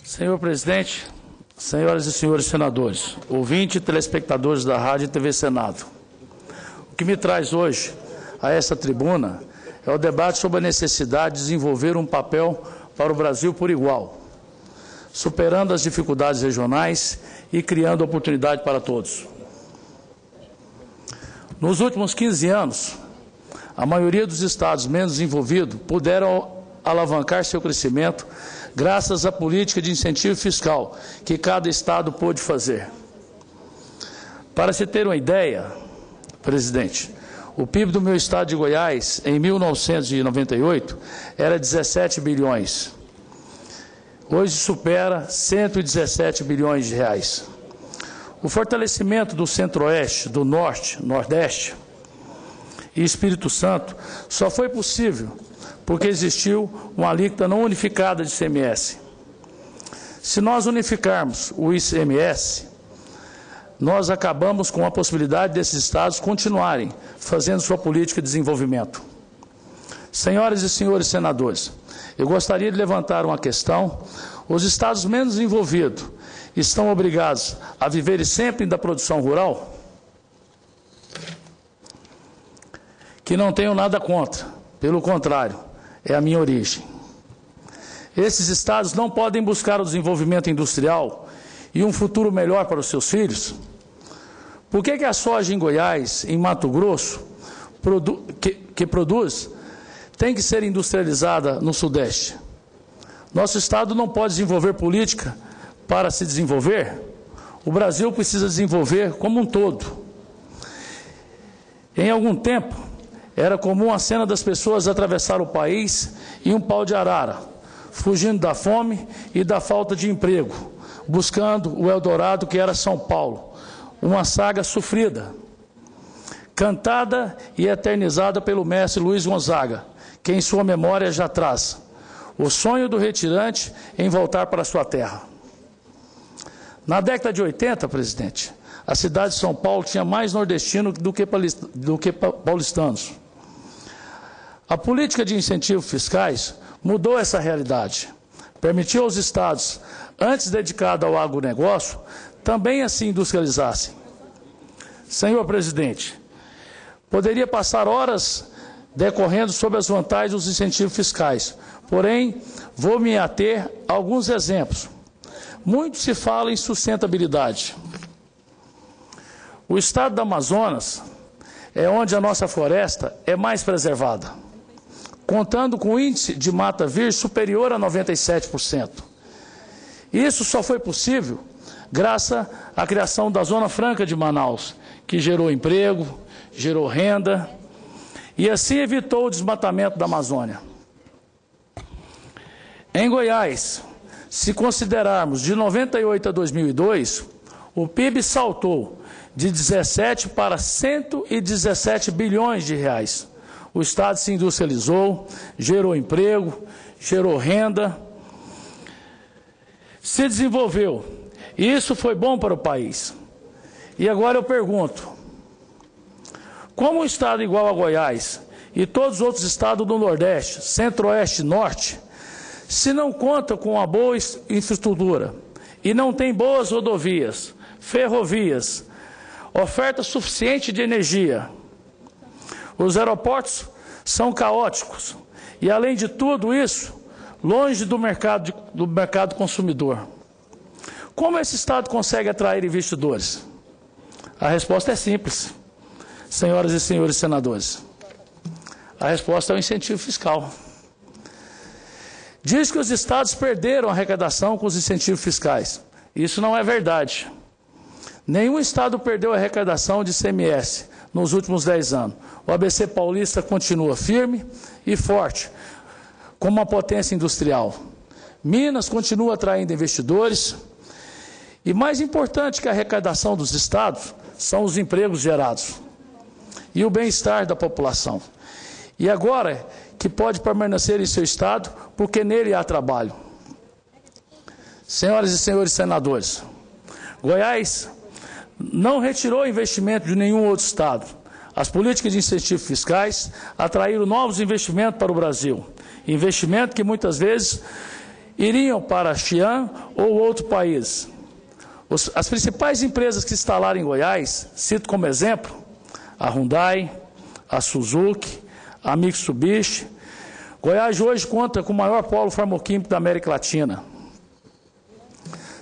Senhor presidente, senhoras e senhores senadores, ouvintes e telespectadores da Rádio e TV Senado, o que me traz hoje a esta tribuna é o debate sobre a necessidade de desenvolver um papel para o Brasil por igual, superando as dificuldades regionais e criando oportunidade para todos. Nos últimos 15 anos, a maioria dos estados menos desenvolvidos puderam alavancar seu crescimento graças à política de incentivo fiscal que cada estado pôde fazer. Para se ter uma ideia, presidente, o PIB do meu estado de Goiás, em 1998, era 17 bilhões. Hoje supera 117 bilhões de reais. O fortalecimento do Centro-Oeste, do Norte, Nordeste e Espírito Santo só foi possível porque existiu uma alíquota não unificada de ICMS. Se nós unificarmos o ICMS, nós acabamos com a possibilidade desses estados continuarem fazendo sua política de desenvolvimento. Senhoras e senhores senadores, eu gostaria de levantar uma questão. Os estados menos desenvolvidos estão obrigados a viverem sempre da produção rural? Que não tenho nada contra, pelo contrário, é a minha origem. Esses estados não podem buscar o desenvolvimento industrial e um futuro melhor para os seus filhos? Por que a soja em Goiás, em Mato Grosso, que produz, tem que ser industrializada no Sudeste? Nosso estado não pode desenvolver política para se desenvolver? O Brasil precisa desenvolver como um todo. Em algum tempo, era comum a cena das pessoas atravessar o país em um pau de arara, fugindo da fome e da falta de emprego, buscando o Eldorado que era São Paulo, uma saga sofrida, cantada e eternizada pelo mestre Luiz Gonzaga, que em sua memória já traz o sonho do retirante em voltar para sua terra. Na década de 80, presidente, a cidade de São Paulo tinha mais nordestino do que paulistanos. A política de incentivos fiscais mudou essa realidade. Permitiu aos estados, antes dedicados ao agronegócio, também assim industrializassem. Senhor presidente, poderia passar horas decorrendo sobre as vantagens dos incentivos fiscais, porém, vou me ater a alguns exemplos. Muito se fala em sustentabilidade. O estado do Amazonas é onde a nossa floresta é mais preservada, contando com índice de mata virgem superior a 97%. Isso só foi possível graças à criação da Zona Franca de Manaus, que gerou emprego, gerou renda e assim evitou o desmatamento da Amazônia. Em Goiás, se considerarmos de 98 a 2002, o PIB saltou de 17 para 117 bilhões de reais. O estado se industrializou, gerou emprego, gerou renda, se desenvolveu. E isso foi bom para o país. E agora eu pergunto, como um estado igual a Goiás e todos os outros estados do Nordeste, Centro-Oeste e Norte, se não conta com uma boa infraestrutura e não tem boas rodovias, ferrovias, oferta suficiente de energia, os aeroportos são caóticos e, além de tudo isso, longe do mercado consumidor. Como esse estado consegue atrair investidores? A resposta é simples, senhoras e senhores senadores. A resposta é o incentivo fiscal. Diz que os estados perderam a arrecadação com os incentivos fiscais. Isso não é verdade. Nenhum estado perdeu a arrecadação de ICMS nos últimos 10 anos. O ABC paulista continua firme e forte, como uma potência industrial. Minas continua atraindo investidores. E mais importante que a arrecadação dos estados são os empregos gerados e o bem-estar da população. E agora que pode permanecer em seu estado, porque nele há trabalho. Senhoras e senhores senadores, Goiás não retirou investimento de nenhum outro estado. As políticas de incentivos fiscais atraíram novos investimentos para o Brasil, investimentos que muitas vezes iriam para a Xi'an ou outro país. As principais empresas que se instalaram em Goiás, cito como exemplo, a Hyundai, a Suzuki, a Mitsubishi. Goiás hoje conta com o maior polo farmacêutico da América Latina.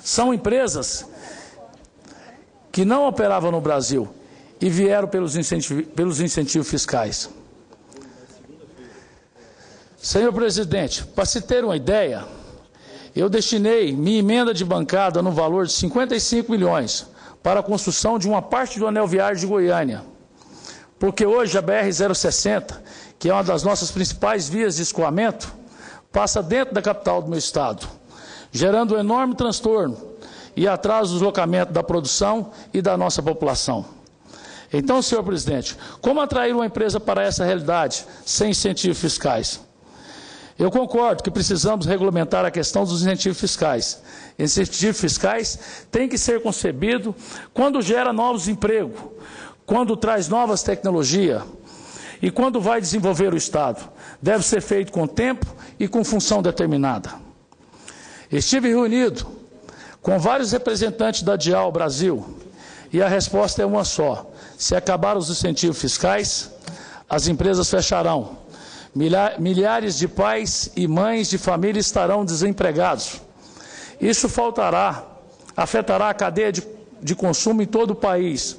São empresas que não operavam no Brasil e vieram pelos incentivos fiscais. Senhor presidente, para se ter uma ideia, eu destinei minha emenda de bancada no valor de 55 milhões para a construção de uma parte do anel viário de Goiânia, porque hoje a BR-060, que é uma das nossas principais vias de escoamento, passa dentro da capital do meu estado, gerando um enorme transtorno e atraso do deslocamento da produção e da nossa população. Então, senhor presidente, como atrair uma empresa para essa realidade sem incentivos fiscais? Eu concordo que precisamos regulamentar a questão dos incentivos fiscais. Incentivos fiscais têm que ser concebidos quando gera novos empregos, quando traz novas tecnologias e quando vai desenvolver o Estado. Deve ser feito com tempo e com função determinada. Estive reunido com vários representantes da DIAL Brasil e a resposta é uma só. Se acabar os incentivos fiscais, as empresas fecharão. Milhares de pais e mães de família estarão desempregados. Isso afetará a cadeia de consumo em todo o país.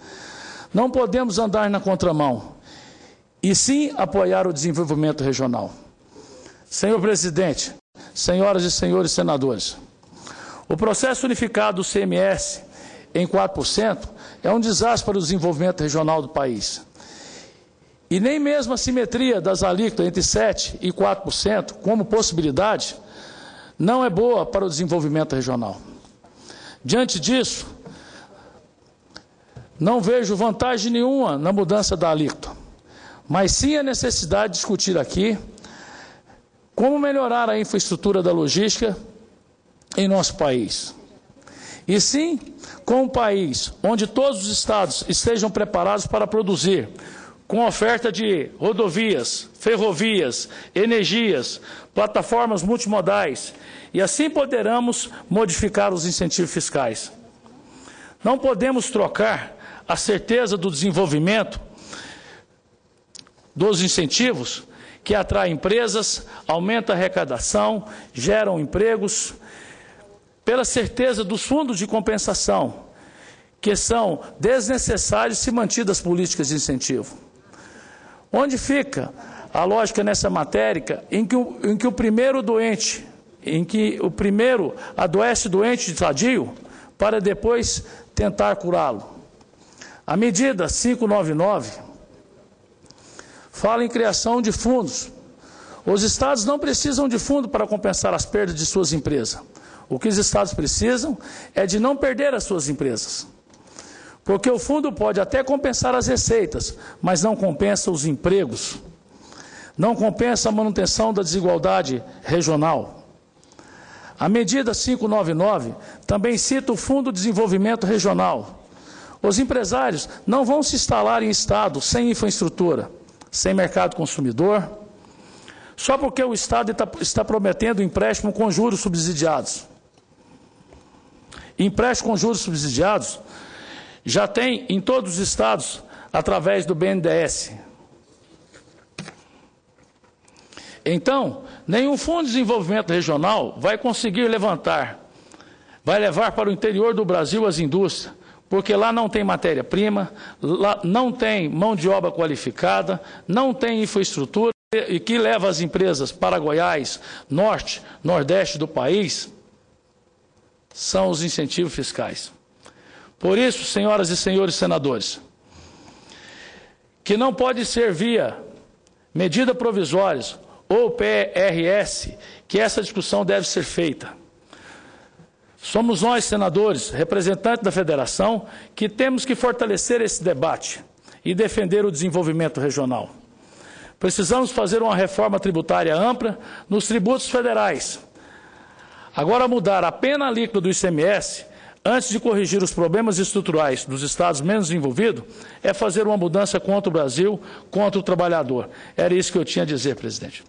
Não podemos andar na contramão, e sim apoiar o desenvolvimento regional. Senhor presidente, senhoras e senhores senadores, o processo unificado do CMS em 4% é um desastre para o desenvolvimento regional do país. E nem mesmo a simetria das alíquotas entre 7% e 4%, como possibilidade, não é boa para o desenvolvimento regional. Diante disso, não vejo vantagem nenhuma na mudança da alíquota, mas sim a necessidade de discutir aqui como melhorar a infraestrutura da logística em nosso país. E sim, com um país onde todos os estados estejam preparados para produzir, com oferta de rodovias, ferrovias, energias, plataformas multimodais, e assim poderemos modificar os incentivos fiscais. Não podemos trocar a certeza do desenvolvimento dos incentivos, que atrai empresas, aumenta a arrecadação, geram empregos, pela certeza dos fundos de compensação, que são desnecessários se mantidas políticas de incentivo. Onde fica a lógica nessa matéria em que o primeiro adoece doente de sadio para depois tentar curá-lo? A medida 599 fala em criação de fundos. Os estados não precisam de fundo para compensar as perdas de suas empresas. O que os estados precisam é de não perder as suas empresas. Porque o fundo pode até compensar as receitas, mas não compensa os empregos. Não compensa a manutenção da desigualdade regional. A medida 599 também cita o Fundo de Desenvolvimento Regional. Os empresários não vão se instalar em estado sem infraestrutura, sem mercado consumidor, só porque o Estado está prometendo empréstimo com juros subsidiados. Empréstimo com juros subsidiados já tem em todos os estados, através do BNDES. Então, nenhum fundo de desenvolvimento regional vai conseguir levar para o interior do Brasil as indústrias, porque lá não tem matéria-prima, lá não tem mão de obra qualificada, não tem infraestrutura, e que leva as empresas para Goiás, norte, nordeste do país, são os incentivos fiscais. Por isso, senhoras e senhores senadores, que não pode ser via medida provisórias ou PRS que essa discussão deve ser feita. Somos nós, senadores, representantes da federação, que temos que fortalecer esse debate e defender o desenvolvimento regional. Precisamos fazer uma reforma tributária ampla nos tributos federais. Agora, mudar apenas a alíquota do ICMS antes de corrigir os problemas estruturais dos estados menos envolvidos, é fazer uma mudança contra o Brasil, contra o trabalhador. Era isso que eu tinha a dizer, presidente.